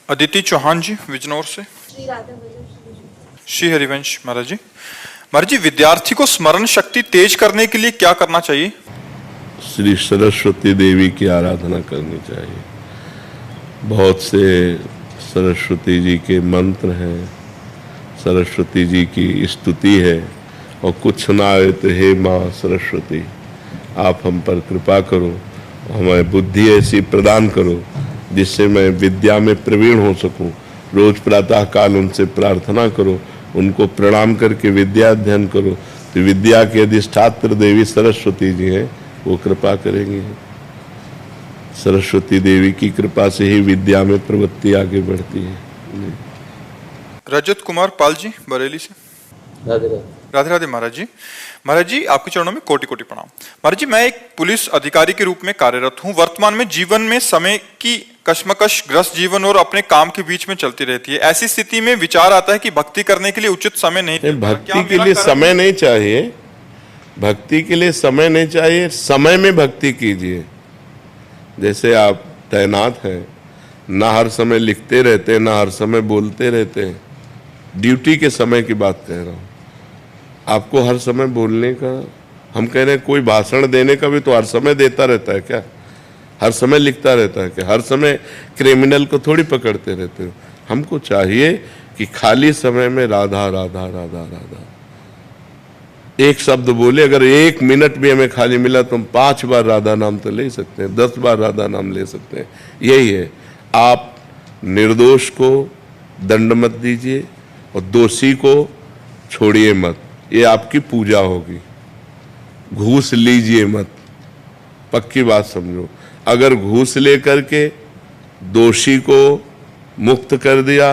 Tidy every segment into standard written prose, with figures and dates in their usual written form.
अदिति चौहान जी विजनौर से। श्री हरिवंश महाराज जी। महाराज जी, विद्यार्थी को स्मरण शक्ति तेज करने के लिए क्या करना चाहिए? श्री सरस्वती देवी की आराधना करनी चाहिए। बहुत से सरस्वती जी के मंत्र हैं, सरस्वती जी की स्तुति है, और कुछ ना आए तो हे माँ सरस्वती आप हम पर कृपा करो, हमें बुद्धि ऐसी प्रदान करो जिससे मैं विद्या में प्रवीण हो सकूं। रोज प्रातः काल उनसे प्रार्थना करो, उनको प्रणाम करके विद्या अध्ययन करो, तो विद्या के अधिष्ठात्र देवी सरस्वती जी हैं, वो कृपा करेंगी। सरस्वती देवी की कृपा से ही विद्या में प्रवृत्ति आगे बढ़ती है। रजत कुमार पाल जी बरेली से। राधे राधे महाराज जी। महाराज जी, आपके चरणों में कोटि कोटि प्रणाम। महाराज जी, मैं एक पुलिस अधिकारी के रूप में कार्यरत हूं। वर्तमान में जीवन में समय की कश्मकश ग्रस्त जीवन और अपने काम के बीच में चलती रहती है। ऐसी स्थिति में विचार आता है कि भक्ति करने के लिए उचित समय नहीं। भक्ति के लिए समय नहीं चाहिए, भक्ति के लिए समय नहीं चाहिए, समय में भक्ति कीजिए। जैसे आप तैनात हैं, ना हर समय लिखते रहते हैं, ना हर समय बोलते रहते हैं। ड्यूटी के समय की बात कह रहा हूँ। आपको हर समय बोलने का, हम कह रहे हैं कोई भाषण देने का भी तो हर समय देता रहता है क्या? हर समय लिखता रहता है क्या? हर समय क्रिमिनल को थोड़ी पकड़ते रहते हो। हमको चाहिए कि खाली समय में राधा राधा राधा राधा एक शब्द बोले। अगर 1 मिनट भी हमें खाली मिला तो हम 5 बार राधा नाम तो ले सकते हैं, 10 बार राधा नाम ले सकते हैं। यही है, आप निर्दोष को दंड मत दीजिए और दोषी को छोड़िए मत, ये आपकी पूजा होगी। घूस लीजिए मत, पक्की बात समझो। अगर घूस लेकर के दोषी को मुक्त कर दिया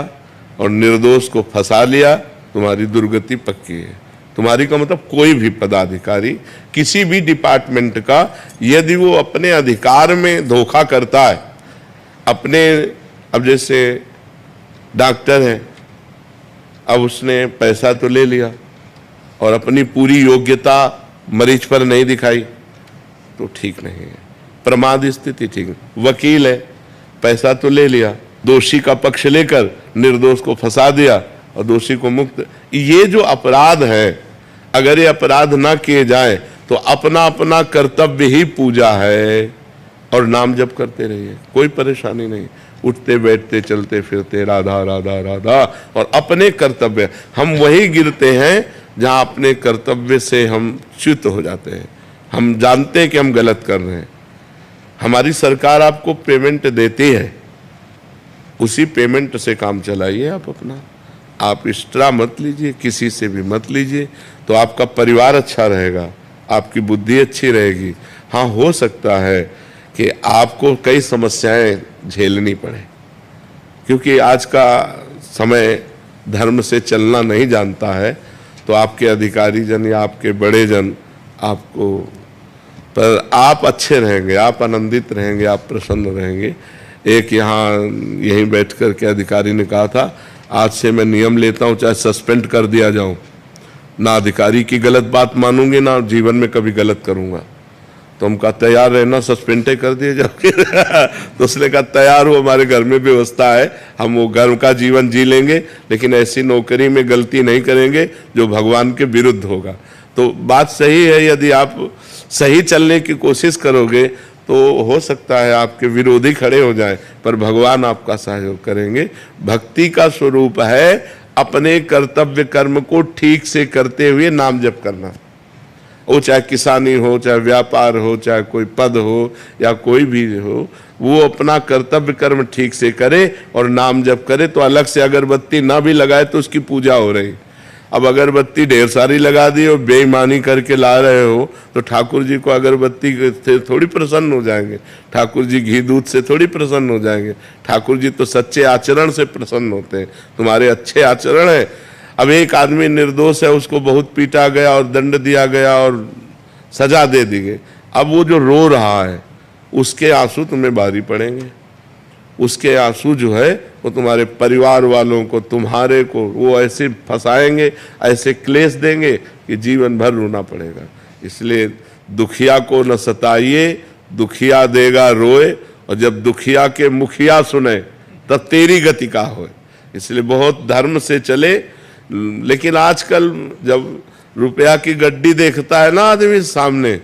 और निर्दोष को फंसा लिया, तुम्हारी दुर्गति पक्की है। तुम्हारी का मतलब कोई भी पदाधिकारी किसी भी डिपार्टमेंट का, यदि वो अपने अधिकार में धोखा करता है, अपने, अब जैसे डॉक्टर है, अब उसने पैसा तो ले लिया और अपनी पूरी योग्यता मरीज पर नहीं दिखाई, तो ठीक नहीं है। प्रमाद स्थिति ठीक नहीं। वकील है, पैसा तो ले लिया, दोषी का पक्ष लेकर निर्दोष को फंसा दिया और दोषी को मुक्त। ये जो अपराध है, अगर ये अपराध ना किए जाए तो अपना अपना कर्तव्य ही पूजा है, और नाम जप करते रहिए, कोई परेशानी नहीं। उठते बैठते चलते फिरते राधा राधा राधा, और अपने कर्तव्य, हम वही गिरते हैं जहां अपने कर्तव्य से हम च्युत हो जाते हैं। हम जानते हैं कि हम गलत कर रहे हैं। हमारी सरकार आपको पेमेंट देती है, उसी पेमेंट से काम चलाइए आप अपना। आप एक्स्ट्रा मत लीजिए, किसी से भी मत लीजिए, तो आपका परिवार अच्छा रहेगा, आपकी बुद्धि अच्छी रहेगी। हाँ, हो सकता है कि आपको कई समस्याएं झेलनी पड़े, क्योंकि आज का समय धर्म से चलना नहीं जानता है, तो आपके अधिकारी जन या आपके बड़े जन आपको, पर आप अच्छे रहेंगे, आप आनंदित रहेंगे, आप प्रसन्न रहेंगे। एक यहाँ यहीं बैठ कर के अधिकारी ने कहा था, आज से मैं नियम लेता हूँ चाहे सस्पेंड कर दिया जाऊँ, ना अधिकारी की गलत बात मानूंगी, ना जीवन में कभी गलत करूँगा। तो हम कहा तैयार रहना, सस्पेंड कर दिए जाओगे। तो उसने कहा तैयार हो, हमारे घर में व्यवस्था है, हम वो घर का जीवन जी लेंगे, लेकिन ऐसी नौकरी में गलती नहीं करेंगे जो भगवान के विरुद्ध होगा। तो बात सही है, यदि आप सही चलने की कोशिश करोगे तो हो सकता है आपके विरोधी खड़े हो जाएं, पर भगवान आपका सहयोग करेंगे। भक्ति का स्वरूप है अपने कर्तव्य कर्म को ठीक से करते हुए नाम जप करना। वो चाहे किसानी हो, चाहे व्यापार हो, चाहे कोई पद हो या कोई भी हो, वो अपना कर्तव्य कर्म ठीक से करे और नाम जप करे। तो अलग से अगरबत्ती ना भी लगाए तो उसकी पूजा हो रही। अब अगरबत्ती ढेर सारी लगा दी और बेईमानी करके ला रहे हो, तो ठाकुर जी को अगरबत्ती से थोड़ी प्रसन्न हो जाएंगे, ठाकुर जी घी दूध से थोड़ी प्रसन्न हो जाएंगे। ठाकुर जी तो सच्चे आचरण से प्रसन्न होते हैं, तुम्हारे अच्छे आचरण है। अब एक आदमी निर्दोष है, उसको बहुत पीटा गया और दंड दिया गया और सजा दे दी गई। अब वो जो रो रहा है, उसके आंसू तुम्हें भारी पड़ेंगे। उसके आंसू जो है वो तुम्हारे परिवार वालों को, तुम्हारे को, वो ऐसे फंसाएंगे, ऐसे क्लेश देंगे कि जीवन भर रोना पड़ेगा। इसलिए दुखिया को न सताइए, दुखिया देगा रोए, और जब दुखिया के मुखिया सुने तब तेरी गति का हो। इसलिए बहुत धर्म से चले। लेकिन आजकल जब रुपया की गड्डी देखता है ना आदमी सामने,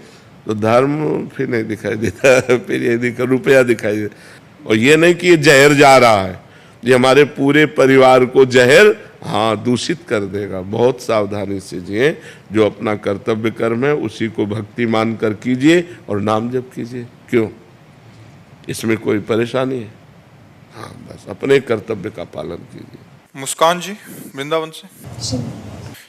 तो धर्म फिर नहीं दिखाई देता, फिर ये रुपया दिखाई देता। और ये नहीं कि ये जहर जा रहा है, ये हमारे पूरे परिवार को जहर दूषित कर देगा। बहुत सावधानी से जिए। जो अपना कर्तव्य कर्म है उसी को भक्ति मान कर कीजिए और नाम जप कीजिए। क्यों, इसमें कोई परेशानी है? बस अपने कर्तव्य का पालन कीजिए। मुस्कान जी वृंदावन से।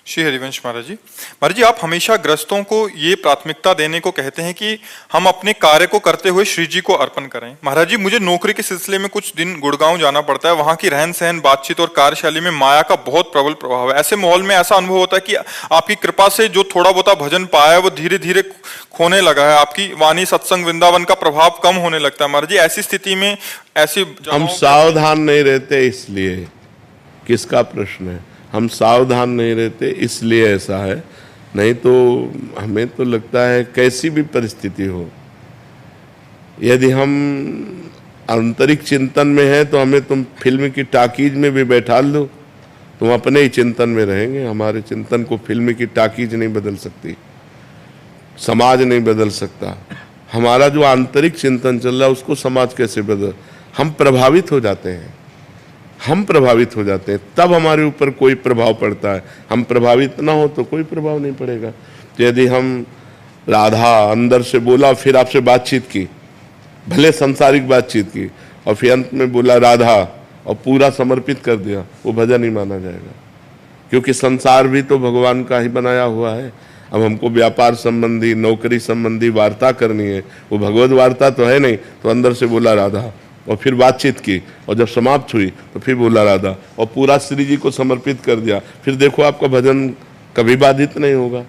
श्री हरिवंश महाराज जी, आप हमेशा ग्रस्तों को ये प्राथमिकता देने को कहते हैं कि हम अपने कार्य को करते हुए श्री जी को अर्पण करें। महाराज जी, मुझे नौकरी के सिलसिले में कुछ दिन गुड़गांव जाना पड़ता है। वहां की रहन सहन, बातचीत और कार्यशैली में माया का बहुत प्रबल प्रभाव है। ऐसे माहौल में ऐसा अनुभव होता है कि आपकी कृपा से जो थोड़ा बहुत भजन पाया है वो धीरे धीरे खोने लगा है। आपकी वाणी, सत्संग, वृंदावन का प्रभाव कम होने लगता है। महाराज जी, ऐसी स्थिति में हम सावधान नहीं रहते, इसलिए। किसका प्रश्न है? हम सावधान नहीं रहते इसलिए ऐसा है। नहीं तो हमें तो लगता है कैसी भी परिस्थिति हो, यदि हम आंतरिक चिंतन में हैं तो हमें तुम फिल्म की टाकीज में भी बैठा लो, तुम अपने ही चिंतन में रहेंगे। हमारे चिंतन को फिल्म की टाकीज नहीं बदल सकती, समाज नहीं बदल सकता। हमारा जो आंतरिक चिंतन चल रहा है उसको समाज कैसे बदल? हम प्रभावित हो जाते हैं, हम प्रभावित हो जाते हैं, तब हमारे ऊपर कोई प्रभाव पड़ता है। हम प्रभावित ना हो तो कोई प्रभाव नहीं पड़ेगा। तो यदि हम राधा अंदर से बोला, फिर आपसे बातचीत की, भले संसारिक बातचीत की, और फिर अंत में बोला राधा और पूरा समर्पित कर दिया, वो भजन ही माना जाएगा। क्योंकि संसार भी तो भगवान का ही बनाया हुआ है। अब हमको व्यापार संबंधी, नौकरी संबंधी वार्ता करनी है, वो भगवत वार्ता तो है नहीं। तो अंदर से बोला राधा और फिर बातचीत की, और जब समाप्त हुई तो फिर बोला राधा और पूरा श्री जी को समर्पित कर दिया। फिर देखो आपका भजन कभी बाधित नहीं होगा।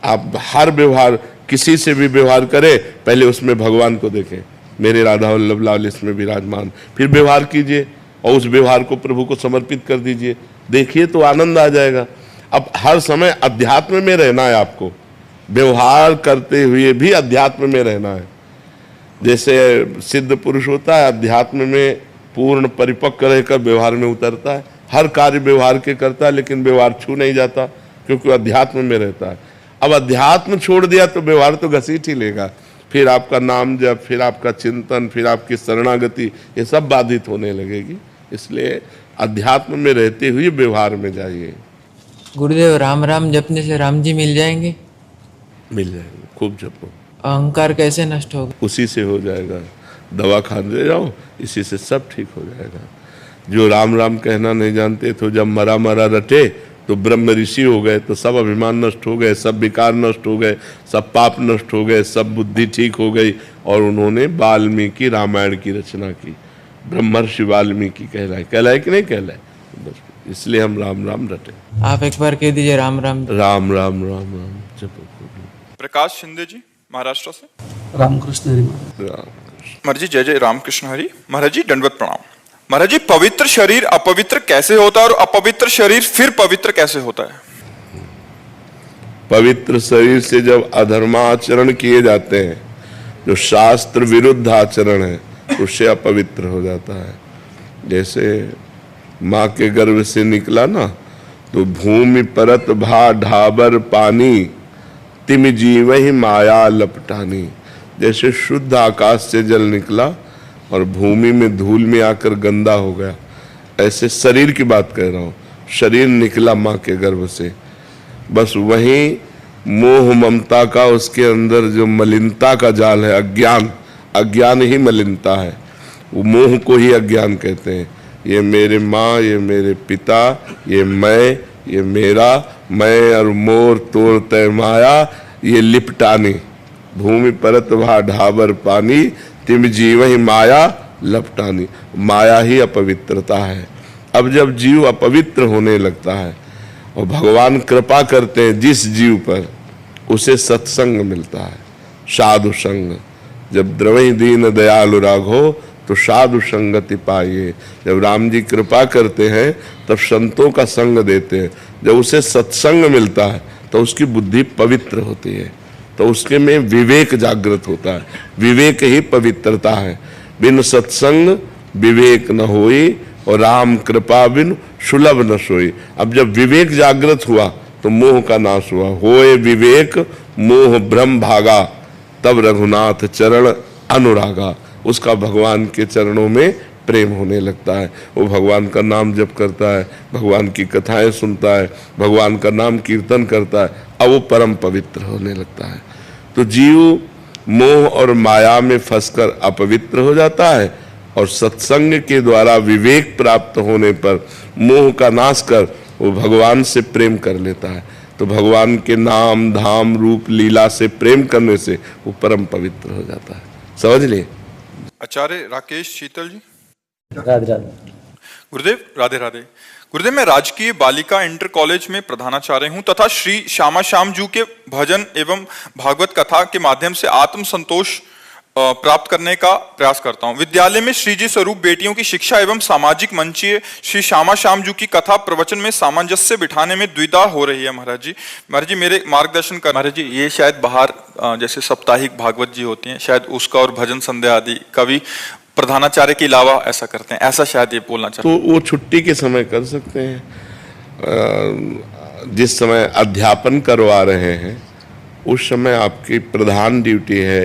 आप हर व्यवहार, किसी से भी व्यवहार करें, पहले उसमें भगवान को देखें, मेरे राधा वल्लभ लाल इसमें विराजमान। फिर व्यवहार कीजिए और उस व्यवहार को प्रभु को समर्पित कर दीजिए। देखिए तो आनंद आ जाएगा। अब हर समय अध्यात्म में रहना है आपको, व्यवहार करते हुए भी अध्यात्म में रहना है। जैसे सिद्ध पुरुष होता है, अध्यात्म में पूर्ण परिपक्व रहकर व्यवहार में उतरता है। हर कार्य व्यवहार के करता है, लेकिन व्यवहार छू नहीं जाता क्योंकि अध्यात्म में रहता है। अब अध्यात्म छोड़ दिया तो व्यवहार तो घसीट ही लेगा। फिर आपका नाम जप, फिर आपका चिंतन, फिर आपकी शरणागति, ये सब बाधित होने लगेगी। इसलिए अध्यात्म में रहते हुए व्यवहार में जाइए। गुरुदेव, राम राम जपने से राम जी मिल जाएंगे? मिल जाएंगे, खूब जपो। अहंकार कैसे नष्ट होगा? उसी से हो जाएगा। दवा खाने जाओ, इसी से सब ठीक हो जाएगा। जो राम राम कहना नहीं जानते तो जब मरा मरा रटे तो ब्रह्म ऋषि हो गए, तो सब अभिमान नष्ट हो गए, सब विकार नष्ट हो गए, सब पाप नष्ट हो गए, सब बुद्धि ठीक हो गई, और उन्होंने वाल्मीकि रामायण की रचना की। ब्रह्मर्षि वाल्मीकि कहलाए कि नहीं कहलाए? इसलिए हम राम राम रटे। आप एक बार कह दीजिए राम राम। राम राम राम राम जपो। प्रकाश शिंदे जी महाराष्ट्र से। रामकृष्ण हरि। महाराज जी, जय जय रामकृष्ण हरि। महाराज जी, दंडवत प्रणाम। महाराज जी, पवित्र शरीर अपवित्र कैसे होता है और अपवित्र शरीर फिर पवित्र कैसे होता है? पवित्र शरीर से जब अधर्माचरण किए जाते हैं, जो शास्त्र विरुद्ध आचरण है, उससे अपवित्र हो जाता है। जैसे माँ के गर्भ से निकला ना, तो भूमि परत भा ढाबर पानी, तिम जीव ही माया लपटानी। जैसे शुद्ध आकाश से जल निकला और भूमि में धूल में आकर गंदा हो गया, ऐसे शरीर की बात कर रहा हूँ। शरीर निकला माँ के गर्भ से, बस वहीं मोह ममता का, उसके अंदर जो मलिनता का जाल है, अज्ञान, अज्ञान ही मलिनता है। वो मोह को ही अज्ञान कहते हैं। ये मेरे माँ, ये मेरे पिता, ये मैं, ये मेरा, मैं और मोर तोड़ तय माया, ये लिपटानी। भूमि परत भा ढाबर पानी, तिम जीव ही माया लपटानी। माया ही अपवित्रता है। अब जब जीव अपवित्र होने लगता है और भगवान कृपा करते हैं जिस जीव पर, उसे सत्संग मिलता है, साधु संग। जब द्रवई दीन दयालु राघो तो साधु संगति पाइए। जब राम जी कृपा करते हैं तब संतों का संग देते हैं। जब उसे सत्संग मिलता है तो उसकी बुद्धि पवित्र होती है, तो उसके में विवेक जागृत होता है। विवेक ही पवित्रता है। बिन सत्संग विवेक न होई और राम कृपा बिन सुलभ न सोई। अब जब विवेक जागृत हुआ तो मोह का नाश हुआ। होए विवेक मोह भ्रम भागा, तब रघुनाथ चरण अनुरागा। उसका भगवान के चरणों में प्रेम होने लगता है। वो भगवान का नाम जप करता है, भगवान की कथाएं सुनता है, भगवान का नाम कीर्तन करता है, अब वो परम पवित्र होने लगता है। तो जीव मोह और माया में फंसकर अपवित्र हो जाता है और सत्संग के द्वारा विवेक प्राप्त होने पर मोह का नाश कर वो भगवान से प्रेम कर लेता है। तो भगवान के नाम धाम रूप लीला से प्रेम करने से वो परम पवित्र हो जाता है। समझ लिए? आचार्य राकेश शीतल जी। राधे राधे। गुरुदेव राधे राधे। गुरुदेव, मैं राजकीय बालिका इंटर कॉलेज में प्रधानाचार्य हूं तथा श्री श्यामा श्याम जू के भजन एवं भागवत कथा के माध्यम से आत्म संतोष प्राप्त करने का प्रयास करता हूं। विद्यालय में श्री जी स्वरूप बेटियों की शिक्षा एवं सामाजिक मंचीय श्री श्यामा श्याम जू की कथा प्रवचन में सामंजस्य बिठाने में द्विधा हो रही है। महाराज जी मेरे मार्गदर्शन कर। महाराज जी, ये शायद बाहर जैसे साप्ताहिक भागवत जी होती हैं, शायद उसका और भजन संध्या आदि कवि प्रधानाचार्य के अलावा ऐसा करते हैं, ऐसा शायद ये बोलना चाहते हैं। तो वो छुट्टी के समय कर सकते हैं। जिस समय अध्यापन करवा रहे हैं उस समय आपकी प्रधान ड्यूटी है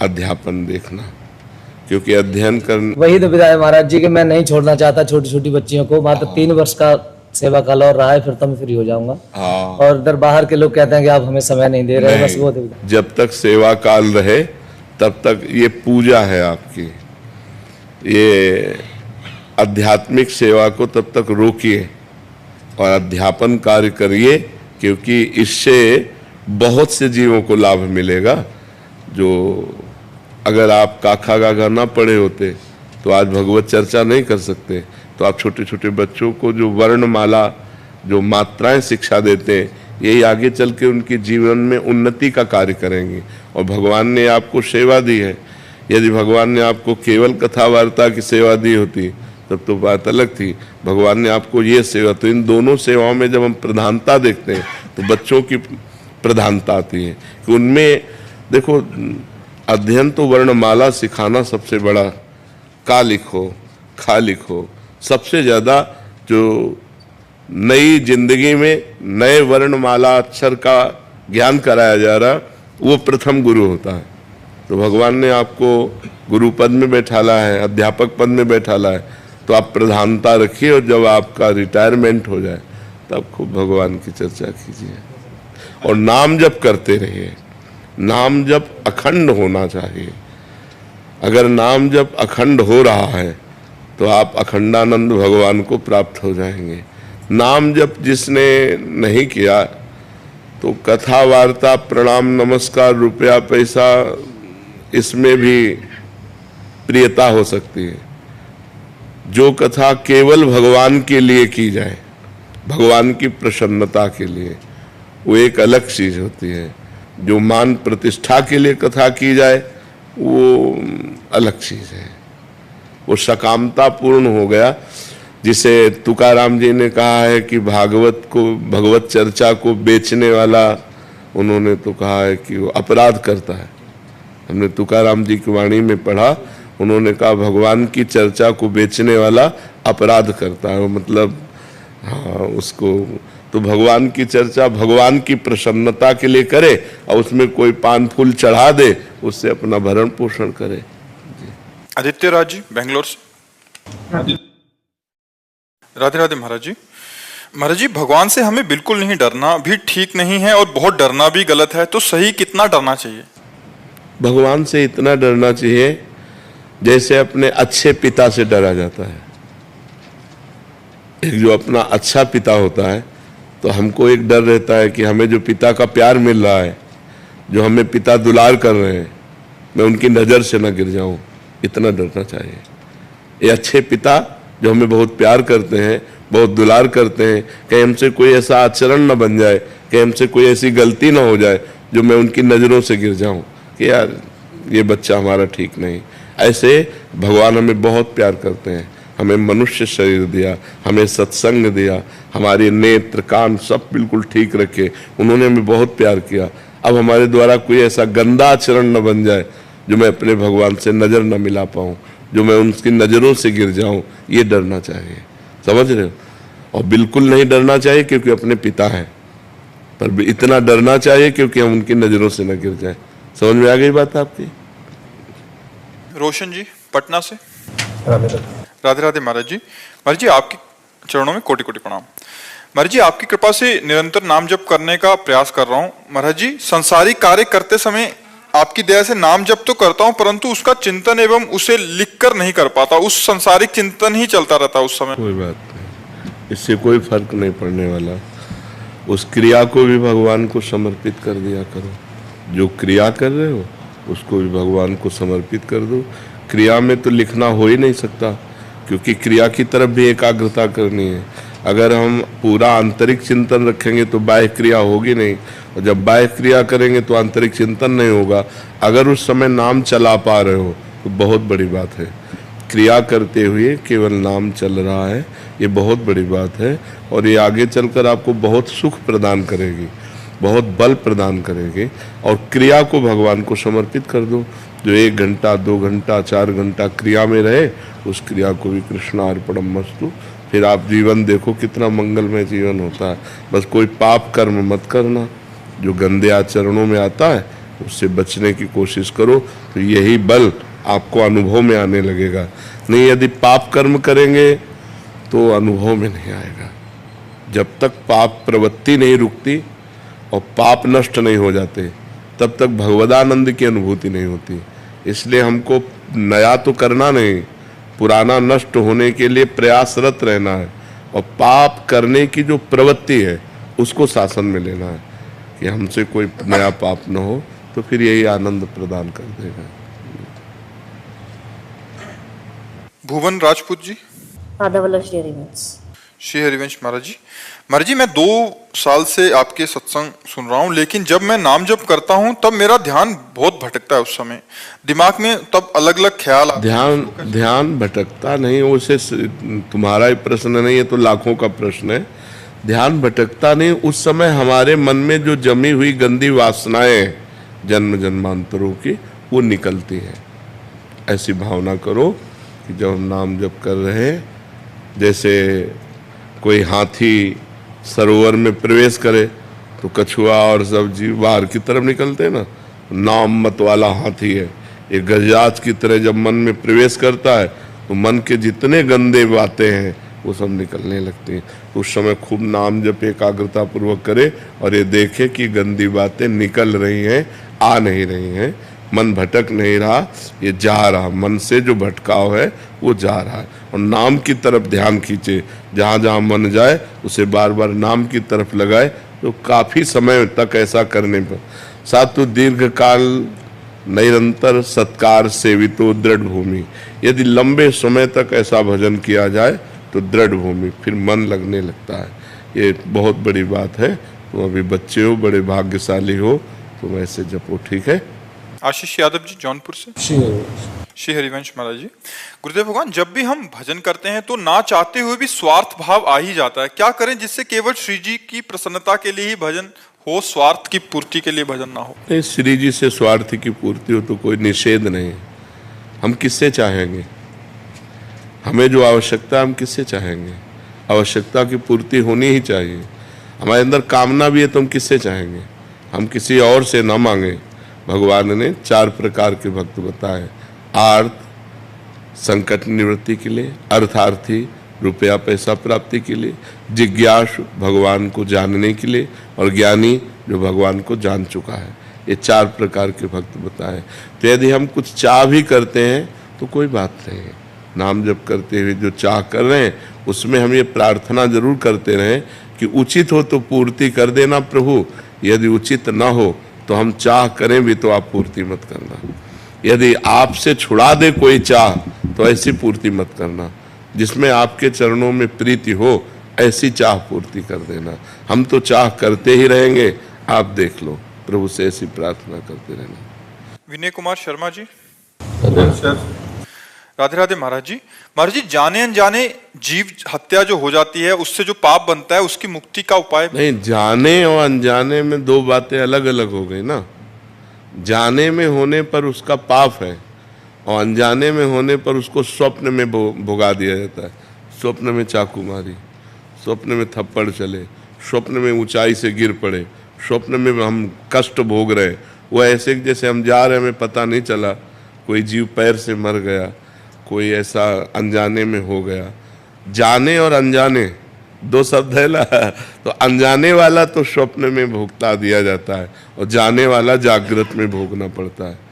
अध्यापन देखना, क्योंकि अध्ययन करना। वही तो विदा है महाराज जी कि मैं नहीं छोड़ना चाहता छोटी छोटी बच्चियों को। मात्र 3 वर्ष का सेवा काल और रहा है, फिर तो मैं फ्री हो जाऊंगा। और इधर बाहर के लोग कहते हैं कि आप हमें समय नहीं दे रहे। बस वो जब तक सेवा काल रहे तब तक ये पूजा है आपकी, ये आध्यात्मिक सेवा को तब तक रोकिए और अध्यापन कार्य करिए, क्योंकि इससे बहुत से जीवों को लाभ मिलेगा। जो अगर आप काखा गागा ना पढ़े होते तो आज भगवत चर्चा नहीं कर सकते। तो आप छोटे छोटे बच्चों को जो वर्णमाला, जो मात्राएं शिक्षा देते हैं, यही आगे चल के उनके जीवन में उन्नति का कार्य करेंगे। और भगवान ने आपको सेवा दी है। यदि भगवान ने आपको केवल कथा वार्ता की सेवा दी होती तब तो बात अलग थी। भगवान ने आपको ये सेवा, तो इन दोनों सेवाओं में जब हम प्रधानता देखते हैं तो बच्चों की प्रधानता आती है कि उनमें देखो, अध्ययन तो वर्णमाला सिखाना सबसे बड़ा, का लिखो खा लिखो, सबसे ज़्यादा जो नई जिंदगी में नए वर्णमाला अक्षर का ज्ञान कराया जा रहा वो प्रथम गुरु होता है। तो भगवान ने आपको गुरु पद में बैठाला है, अध्यापक पद में बैठाला है, तो आप प्रधानता रखिए और जब आपका रिटायरमेंट हो जाए तब खूब भगवान की चर्चा कीजिए और नाम जप करते रहिए। नाम जप अखंड होना चाहिए। अगर नाम जप अखंड हो रहा है तो आप अखंडानंद भगवान को प्राप्त हो जाएंगे। नाम जप जिसने नहीं किया तो कथा वार्ता प्रणाम नमस्कार रुपया पैसा इसमें भी प्रियता हो सकती है। जो कथा केवल भगवान के लिए की जाए, भगवान की प्रसन्नता के लिए, वो एक अलग चीज होती है। जो मान प्रतिष्ठा के लिए कथा की जाए वो अलग चीज है, वो सकामता पूर्ण हो गया। जिसे तुकाराम जी ने कहा है कि भागवत को, भगवत चर्चा को बेचने वाला, उन्होंने तो कहा है कि वो अपराध करता है। हमने तुकाराम जी की वाणी में पढ़ा, उन्होंने कहा भगवान की चर्चा को बेचने वाला अपराध करता है। मतलब हाँ, उसको तो भगवान की चर्चा भगवान की प्रसन्नता के लिए करे और उसमें कोई पान फूल चढ़ा दे, उससे अपना भरण पोषण करे। आदित्य राज जी बेंगलोर से। राधे राधे महाराज जी। महाराज जी, भगवान से हमें बिल्कुल नहीं डरना भी ठीक नहीं है और बहुत डरना भी गलत है, तो सही कितना डरना चाहिए? भगवान से इतना डरना चाहिए जैसे अपने अच्छे पिता से डरा जाता है। एक जो अपना अच्छा पिता होता है तो हमको एक डर रहता है कि हमें जो पिता का प्यार मिल रहा है, जो हमें पिता दुलार कर रहे हैं, मैं उनकी नज़र से न गिर जाऊं, इतना डरना चाहिए। ये अच्छे पिता जो हमें बहुत प्यार करते हैं, बहुत दुलार करते हैं, कहीं हमसे कोई ऐसा आचरण न बन जाए, कहीं हमसे कोई ऐसी गलती ना हो जाए जो मैं उनकी नज़रों से गिर जाऊं कि यार ये बच्चा हमारा ठीक नहीं। ऐसे भगवान हमें बहुत प्यार करते हैं, हमें मनुष्य शरीर दिया, हमें सत्संग दिया, हमारे नेत्र कान सब बिल्कुल ठीक रखे, उन्होंने हमें बहुत प्यार किया। अब हमारे द्वारा कोई ऐसा गंदा आचरण न बन जाए जो मैं अपने भगवान से नज़र न मिला पाऊँ, जो मैं उनकी नज़रों से गिर जाऊं, ये डरना चाहिए। समझ रहे हो? और बिल्कुल नहीं डरना चाहिए क्योंकि अपने पिता है, पर इतना डरना चाहिए क्योंकि हम उनकी नज़रों से न गिर जाए। समझ में आ गई बात आपकी? रोशन जी पटना से। राधे राधे महाराज जी। महाराज जी आपके चरणों में कोटि कोटि प्रणाम। महाराज जी आपकी कृपा से निरंतर नाम जप करने का प्रयास कर रहा हूँ। महाराज जी संसारिक कार्य करते समय आपकी दया से नाम जप तो करता हूँ, परंतु उसका चिंतन एवं उसे लिख कर नहीं कर पाता। उस संसारिक चिंतन ही चलता रहता उस समय। कोई बात नहीं, इससे कोई फर्क नहीं पड़ने वाला। उस क्रिया को भी भगवान को समर्पित कर दिया करो। जो क्रिया कर रहे हो उसको भी भगवान को समर्पित कर दो। क्रिया में तो लिखना हो ही नहीं सकता, क्योंकि क्रिया की तरफ भी एकाग्रता करनी है। अगर हम पूरा आंतरिक चिंतन रखेंगे तो बाह्य क्रिया होगी नहीं, और जब बाह्य क्रिया करेंगे तो आंतरिक चिंतन नहीं होगा। अगर उस समय नाम चला पा रहे हो तो बहुत बड़ी बात है। क्रिया करते हुए केवल नाम चल रहा है, ये बहुत बड़ी बात है, और ये आगे चलकर आपको बहुत सुख प्रदान करेगी, बहुत बल प्रदान करेगी। और क्रिया को भगवान को समर्पित कर दो। जो 1 घंटा 2 घंटा 4 घंटा क्रिया में रहे, उस क्रिया को भी कृष्णार्पणमस्तु। फिर आप जीवन देखो कितना मंगलमय जीवन होता है। बस कोई पाप कर्म मत करना, जो गंदे आचरणों में आता है उससे बचने की कोशिश करो, तो यही बल आपको अनुभव में आने लगेगा। नहीं, यदि पाप कर्म करेंगे तो अनुभव में नहीं आएगा। जब तक पाप प्रवृत्ति नहीं रुकती और पाप नष्ट नहीं हो जाते, तब तक भगवदानंद की अनुभूति नहीं होती। इसलिए हमको नया तो करना नहीं, पुराना नष्ट होने के लिए प्रयासरत रहना है, और पाप करने की जो प्रवृत्ति है उसको शासन में लेना है कि हमसे कोई नया पाप न हो, तो फिर यही आनंद प्रदान कर देगा। भुवन राजपूत जी। श्री हरिवंश महाराज जी। महाराज जी मैं 2 साल से आपके सत्संग सुन रहा हूँ, लेकिन जब मैं नाम जप करता हूँ तब मेरा ध्यान बहुत भटकता है। उस समय दिमाग में तब अलग अलग ख्याल आते हैं। ध्यान भटकता नहीं, उसे तुम्हारा ही प्रश्न नहीं है, तो लाखों का प्रश्न है। ध्यान भटकता नहीं, उस समय हमारे मन में जो जमी हुई गंदी वासनाएं जन्म जन्मांतरों की, वो निकलती है। ऐसी भावना करो कि जब हम नाम जप कर रहे हैं, जैसे कोई हाथी सरोवर में प्रवेश करे तो कछुआ और सब जीव बाहर की तरफ निकलते हैं ना। नाम मत वाला हाथी है, ये गजराज की तरह जब मन में प्रवेश करता है तो मन के जितने गंदे बातें हैं वो सब निकलने लगती हैं। तो उस समय खूब नाम जप एकाग्रता पूर्वक करे और ये देखे कि गंदी बातें निकल रही हैं, आ नहीं रही हैं, मन भटक नहीं रहा, ये जा रहा। मन से जो भटकाव है वो जा रहा है, और नाम की तरफ ध्यान खींचे। जहाँ जहाँ मन जाए उसे बार बार नाम की तरफ लगाए, तो काफ़ी समय तक ऐसा करने पर सातु दीर्घ काल निरंतर सत्कार सेवितो दृढ़ भूमि। यदि लंबे समय तक ऐसा भजन किया जाए तो दृढ़ भूमि, फिर मन लगने लगता है। ये बहुत बड़ी बात है। तुम अभी बच्चे हो, बड़े भाग्यशाली हो, तुम ऐसे जपो। ठीक है। आशीष यादव जी जौनपुर से। श्री हरिवंश महाराज जी। गुरुदेव भगवान, जब भी हम भजन करते हैं तो ना चाहते हुए भी स्वार्थ भाव आ ही जाता है। क्या करें जिससे केवल श्री जी की प्रसन्नता के लिए ही भजन हो, स्वार्थ की पूर्ति के लिए भजन ना हो? नहीं, श्री जी से स्वार्थ की पूर्ति हो तो कोई निषेध नहीं। हम किससे चाहेंगे? हमें जो आवश्यकता, हम किससे चाहेंगे? आवश्यकता की पूर्ति होनी ही चाहिए। हमारे अंदर कामना भी है तो हम किससे चाहेंगे? हम किसी और से ना मांगे। भगवान ने 4 प्रकार के भक्त बताए। आर्त, संकट निवृत्ति के लिए, अर्थार्थी, रुपया पैसा प्राप्ति के लिए, जिज्ञासु, भगवान को जानने के लिए, और ज्ञानी, जो भगवान को जान चुका है। ये 4 प्रकार के भक्त बताए। तो यदि हम कुछ चाह भी करते हैं तो कोई बात नहीं है। नाम जप करते हुए जो चाह कर रहे हैं उसमें हम ये प्रार्थना जरूर करते रहें कि उचित हो तो पूर्ति कर देना प्रभु, यदि उचित ना हो तो हम चाह करें भी तो आप पूर्ति मत करना। यदि आपसे छुड़ा दे कोई चाह तो ऐसी पूर्ति मत करना। जिसमें आपके चरणों में प्रीति हो ऐसी चाह पूर्ति कर देना। हम तो चाह करते ही रहेंगे, आप देख लो। प्रभु से ऐसी प्रार्थना करते रहना। विनय कुमार शर्मा जी। राधे राधे महाराज जी। महाराज जी, जाने अनजाने जीव हत्या जो हो जाती है उससे जो पाप बनता है उसकी मुक्ति का उपाय? नहीं, जाने और अनजाने में 2 बातें अलग अलग हो गई ना। जाने में होने पर उसका पाप है, और अनजाने में होने पर उसको स्वप्न में भुगा दिया जाता है। स्वप्न में चाकू मारी, स्वप्न में थप्पड़ चले, स्वप्न में ऊंचाई से गिर पड़े, स्वप्न में हम कष्ट भोग रहे। वो ऐसे जैसे हम जा रहे, हमें पता नहीं चला, कोई जीव पैर से मर गया, कोई ऐसा अनजाने में हो गया। जाने और अनजाने दो शब्द है ना, तो अनजाने वाला तो स्वप्न में भुगता दिया जाता है और जाने वाला जागृत में भोगना पड़ता है।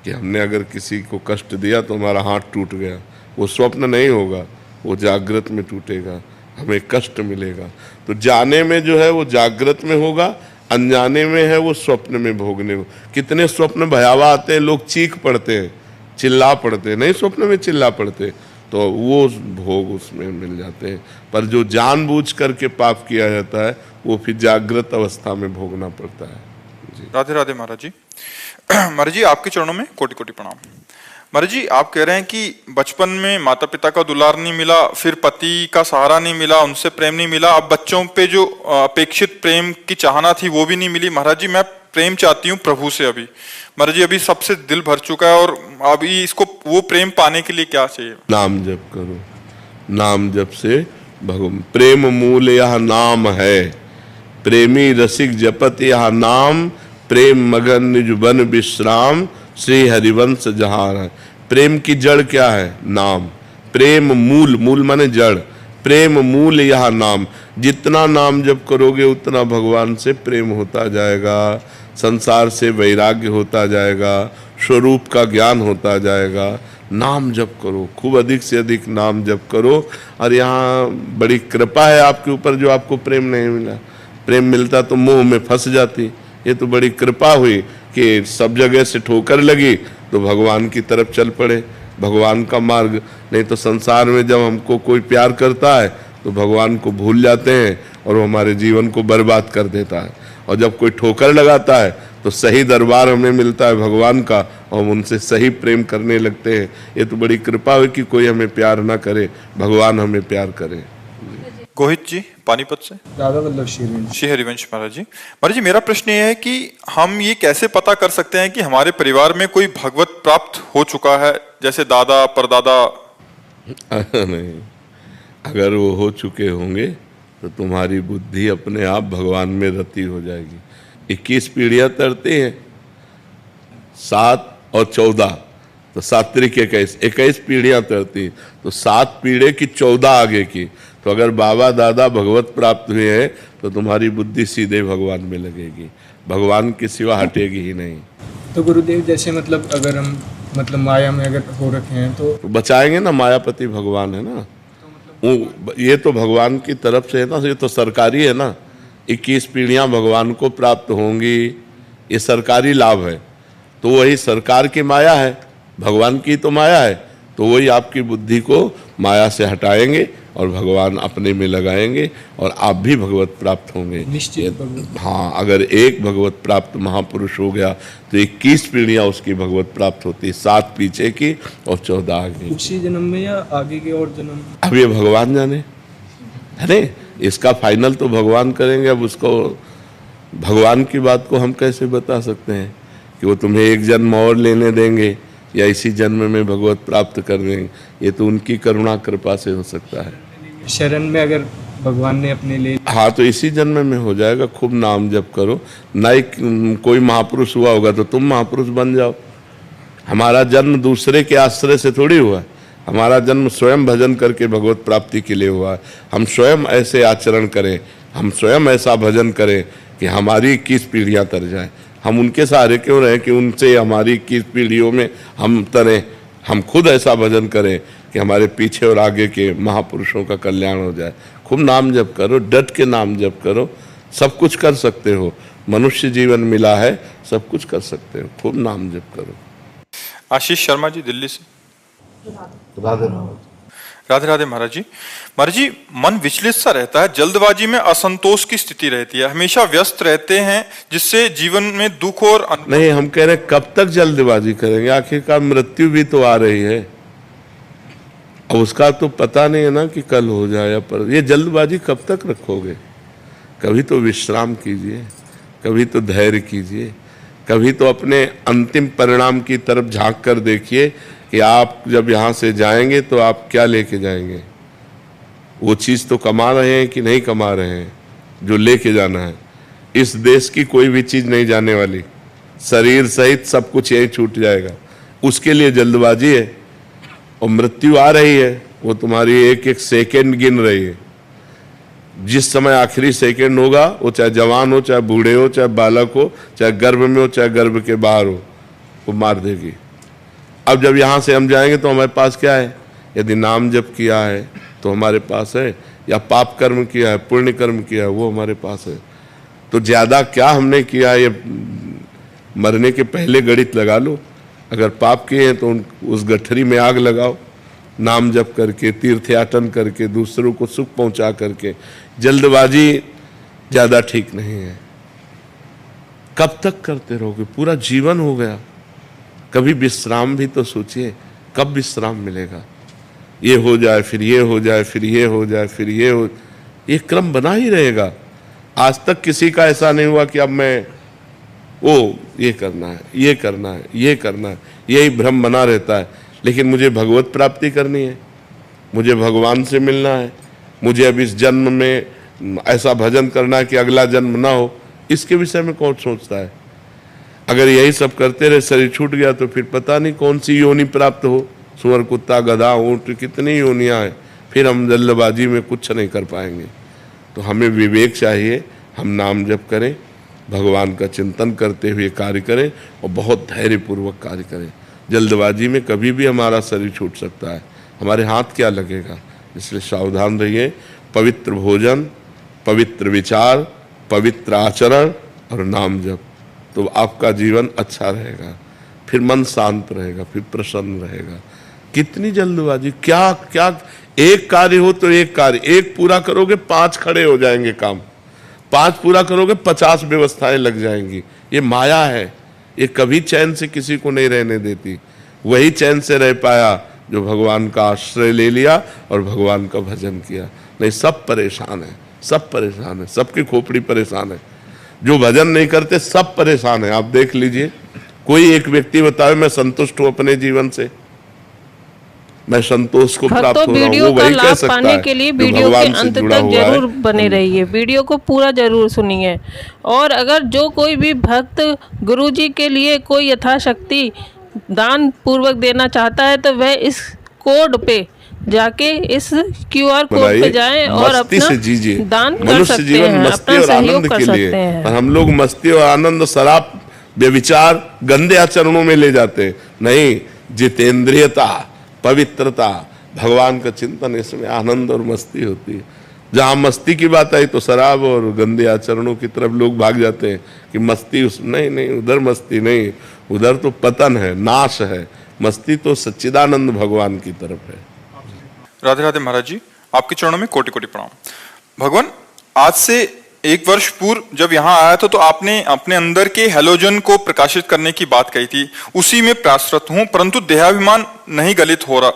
कि हमने अगर किसी को कष्ट दिया तो हमारा हाथ टूट गया, वो स्वप्न नहीं होगा, वो जागृत में टूटेगा, हमें कष्ट मिलेगा। तो जाने में जो है वो जागृत में होगा, अनजाने में है वो स्वप्न में भोगने को। कितने स्वप्न भयावह आते हैं, लोग चीख पड़ते हैं, चिल्ला पड़ते हैं, नहीं स्वप्न में चिल्ला पड़ते, तो वो भोग उसमें मिल जाते हैं। पर जो जानबूझ करके पाप किया जाता है वो फिर जागृत अवस्था में भोगना पड़ता है। जी। राधे राधे महाराज जी। महाराज जी, आपके चरणों में कोटि कोटि प्रणाम। महाराज जी, आप कह रहे हैं कि बचपन में माता पिता का दुलार नहीं मिला, फिर पति का सहारा नहीं मिला, उनसे प्रेम नहीं मिला, अब बच्चों पे जो अपेक्षित प्रेम की चाहना थी वो भी नहीं मिली। महाराज जी, मैं प्रेम चाहती हूँ प्रभु से अभी। महाराज जी, अभी सबसे दिल भर चुका है और अभी इसको वो प्रेम पाने के लिए क्या चाहिए? नाम जप करो, नाम जप से भगवान। प्रेम मूल यह नाम है, प्रेमी रसिक जपत यह नाम, प्रेम मगन निज बन विश्राम, श्री हरिवंश जहार है। प्रेम की जड़ क्या है? नाम। प्रेम मूल, मूल माने जड़, प्रेम मूल यह नाम। जितना नाम जप करोगे उतना भगवान से प्रेम होता जाएगा, संसार से वैराग्य होता जाएगा, स्वरूप का ज्ञान होता जाएगा। नाम जप करो, खूब अधिक से अधिक नाम जप करो। और यहाँ बड़ी कृपा है आपके ऊपर जो आपको प्रेम नहीं मिला। प्रेम मिलता तो मोह में फंस जाती। ये तो बड़ी कृपा हुई कि सब जगह से ठोकर लगी तो भगवान की तरफ चल पड़े, भगवान का मार्ग। नहीं तो संसार में जब हमको कोई प्यार करता है तो भगवान को भूल जाते हैं और वो हमारे जीवन को बर्बाद कर देता है। और जब कोई ठोकर लगाता है तो सही दरबार हमें मिलता है भगवान का और हम उनसे सही प्रेम करने लगते हैं। ये तो बड़ी कृपा है कि कोई हमें प्यार ना करे, भगवान हमें प्यार करे। गोहित जी पानीपत से। राधा वल्लभ श्री हरिवंश महाराज जी। महाराज जी, मेरा प्रश्न ये है कि हम ये कैसे पता कर सकते हैं कि हमारे परिवार में कोई भगवत प्राप्त हो चुका है, जैसे दादा परदादा? नहीं, अगर वो हो चुके होंगे तो तुम्हारी बुद्धि अपने आप भगवान में रति हो जाएगी। 21 पीढ़ियां तरती हैं, 7 और 14 तो सात्विक 21 पीढ़ियां तरती, तो 7 पीढ़ी की 14 आगे की। तो अगर बाबा दादा भगवत प्राप्त हुए हैं तो तुम्हारी बुद्धि सीधे भगवान में लगेगी, भगवान की सिवा हटेगी ही नहीं। तो गुरुदेव जैसे मतलब अगर हम मतलब माया में अगर हो रखे हैं तो बचाएंगे ना, मायापति भगवान है ना। ये तो भगवान की तरफ से है ना, ये तो सरकारी है ना। 21 पीढ़ियां भगवान को प्राप्त होंगी, ये सरकारी लाभ है। तो वही सरकार की माया है, भगवान की तो माया है। तो वही आपकी बुद्धि को माया से हटाएंगे और भगवान अपने में लगाएंगे और आप भी भगवत प्राप्त होंगे निश्चित। हाँ, अगर एक भगवत प्राप्त महापुरुष हो गया तो 21 पीढ़ियां उसकी भगवत प्राप्त होती, 7 पीछे की और 14 आगे। उसी जन्म में या आगे के और जन्म? अब ये भगवान जाने, अरे इसका फाइनल तो भगवान करेंगे। अब उसको भगवान की बात को हम कैसे बता सकते हैं कि वो तुम्हें एक जन्म और लेने देंगे या इसी जन्म में भगवत प्राप्त कर देंगे? ये तो उनकी करुणा कृपा से हो सकता है। शरण में अगर भगवान ने अपने ले, हाँ, तो इसी जन्म में हो जाएगा। खूब नाम जप करो, नहीं कोई महापुरुष हुआ होगा तो तुम महापुरुष बन जाओ। हमारा जन्म दूसरे के आश्रय से थोड़ी हुआ है, हमारा जन्म स्वयं भजन करके भगवत प्राप्ति के लिए हुआ है। हम स्वयं ऐसे आचरण करें, हम स्वयं ऐसा भजन करें कि हमारी 21 पीढ़ियां तर जाए। हम उनके सहारे क्यों रहें कि उनसे हमारी 21 पीढ़ियों में हम तरें? हम खुद ऐसा भजन करें कि हमारे पीछे और आगे के महापुरुषों का कल्याण हो जाए। खूब नाम जप करो, डट के नाम जप करो, सब कुछ कर सकते हो। मनुष्य जीवन मिला है, सब कुछ कर सकते हो। खूब नाम जप करो। आशीष शर्मा जी दिल्ली से। राधे राधे महाराज जी। महाराज जी, मन विचलित सा रहता है, जल्दबाजी में असंतोष की स्थिति रहती है, हमेशा व्यस्त रहते हैं, जिससे जीवन में दुख और नहीं, हम कह रहे हैं कब तक जल्दबाजी करेंगे? आखिरकार मृत्यु भी तो आ रही है, अब उसका तो पता नहीं है ना कि कल हो जाए या पर। ये जल्दबाजी कब तक रखोगे? कभी तो विश्राम कीजिए, कभी तो धैर्य कीजिए, कभी तो अपने अंतिम परिणाम की तरफ झांक कर देखिए कि आप जब यहाँ से जाएंगे तो आप क्या लेके जाएंगे, वो चीज़ तो कमा रहे हैं कि नहीं कमा रहे हैं जो लेके जाना है। इस देश की कोई भी चीज़ नहीं जाने वाली, शरीर सहित सब कुछ यही छूट जाएगा। उसके लिए जल्दबाजी है और मृत्यु आ रही है, वो तुम्हारी एक एक सेकंड गिन रही है। जिस समय आखिरी सेकंड होगा, वो चाहे जवान हो, चाहे बूढ़े हो, चाहे बालक हो, चाहे गर्भ में हो, चाहे गर्भ के बाहर हो, वो मार देगी। अब जब यहाँ से हम जाएंगे तो हमारे पास क्या है? यदि नाम जप किया है तो हमारे पास है, या पाप कर्म किया है, पुण्य कर्म किया है, वो हमारे पास है। तो ज़्यादा क्या हमने किया, ये मरने के पहले गणित लगा लो। अगर पाप किए हैं तो उस गठरी में आग लगाओ, नाम जप करके, तीर्थयाटन करके, दूसरों को सुख पहुंचा करके। जल्दबाजी ज़्यादा ठीक नहीं है। कब तक करते रहोगे? पूरा जीवन हो गया। कभी विश्राम भी तो सोचिए, कब विश्राम मिलेगा? ये हो जाए, फिर ये हो जाए, फिर ये हो जाए, फिर ये हो, ये क्रम बना ही रहेगा। आज तक किसी का ऐसा नहीं हुआ कि अब मैं ये करना है, ये करना है, ये करना है, यही भ्रम बना रहता है। लेकिन मुझे भगवत प्राप्ति करनी है, मुझे भगवान से मिलना है, मुझे अब इस जन्म में ऐसा भजन करना है कि अगला जन्म ना हो। इसके विषय में कौन सोचता है? अगर यही सब करते रहे, शरीर छूट गया तो फिर पता नहीं कौन सी योनि प्राप्त हो। सुअर, कुत्ता, गधा, ऊंट, कितनी योनियां हैं। फिर हम जल्दबाजी में कुछ नहीं कर पाएंगे। तो हमें विवेक चाहिए, हम नाम जप करें, भगवान का चिंतन करते हुए कार्य करें और बहुत धैर्यपूर्वक कार्य करें। जल्दबाजी में कभी भी हमारा शरीर छूट सकता है, हमारे हाथ क्या लगेगा। इसलिए सावधान रहिए। पवित्र भोजन, पवित्र विचार, पवित्र आचरण और नाम जप, तो आपका जीवन अच्छा रहेगा, फिर मन शांत रहेगा, फिर प्रसन्न रहेगा। कितनी जल्दबाजी, क्या क्या, एक कार्य हो तो एक कार्य, एक पूरा करोगे 5 खड़े हो जाएंगे काम, 5 पूरा करोगे 50 व्यवस्थाएं लग जाएंगी। ये माया है, ये कभी चैन से किसी को नहीं रहने देती। वही चैन से रह पाया जो भगवान का आश्रय ले लिया और भगवान का भजन किया। नहीं, सब परेशान है, सब परेशान है, सबकी खोपड़ी परेशान है। जो भजन नहीं करते सब परेशान है। आप देख लीजिए, कोई एक व्यक्ति बताए मैं संतुष्ट हूं अपने जीवन से, मैं संतोष को प्राप्त हो रहा हूं, वो वही कह सकता है। के लिए वीडियो के अंत तक जरूर बने रहिए, वीडियो को पूरा जरूर सुनिए। और अगर जो कोई भी भक्त गुरुजी के लिए कोई यथाशक्ति दान पूर्वक देना चाहता है तो वह इस कोड पे जाके, इस QR कोड पे जाएं और अपना दान कर सकते हैं, अपना सहयोग कर सकते हैं। और हम लोग मस्ती और आनंद, शराब, व्यभिचार, गंदे आचरणों में ले जाते हैं। नहीं, जितेंद्रियता, पवित्रता, भगवान का चिंतन, इसमें आनंद और मस्ती होती है। जहाँ मस्ती की बात आई तो शराब और गंदे आचरणों की तरफ लोग भाग जाते हैं कि मस्ती नहीं, उधर मस्ती नहीं, उधर तो पतन है, नाश है। मस्ती तो सच्चिदानंद भगवान की तरफ है। राधे राधे महाराज जी, आपके चरणों में कोटि कोटि प्रणाम। भगवान, आज से 1 वर्ष पूर्व जब यहाँ आया था तो आपने अपने अंदर के हैलोजन को प्रकाशित करने की बात कही थी। उसी में प्रयासरत हूँ, परंतु देहाभिमान नहीं गलित हो रहा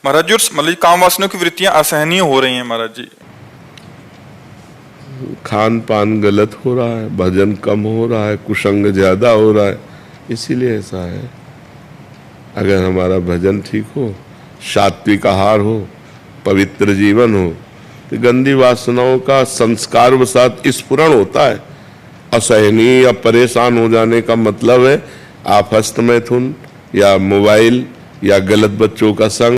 महाराज जी, और मतलब काम वासना की वृत्तियां असहनीय हो रही हैं महाराज जी। खान पान गलत हो रहा है, भजन कम हो रहा है, कुसंग ज्यादा हो रहा है, इसीलिए ऐसा है। अगर हमारा भजन ठीक हो, सात्विक आहार हो, पवित्र जीवन हो, तो गंदी वासनाओं का संस्कार वसात स्फुरण होता है। असहनीय या परेशान हो जाने का मतलब है आप हस्त मैथुन या मोबाइल या गलत बच्चों का संग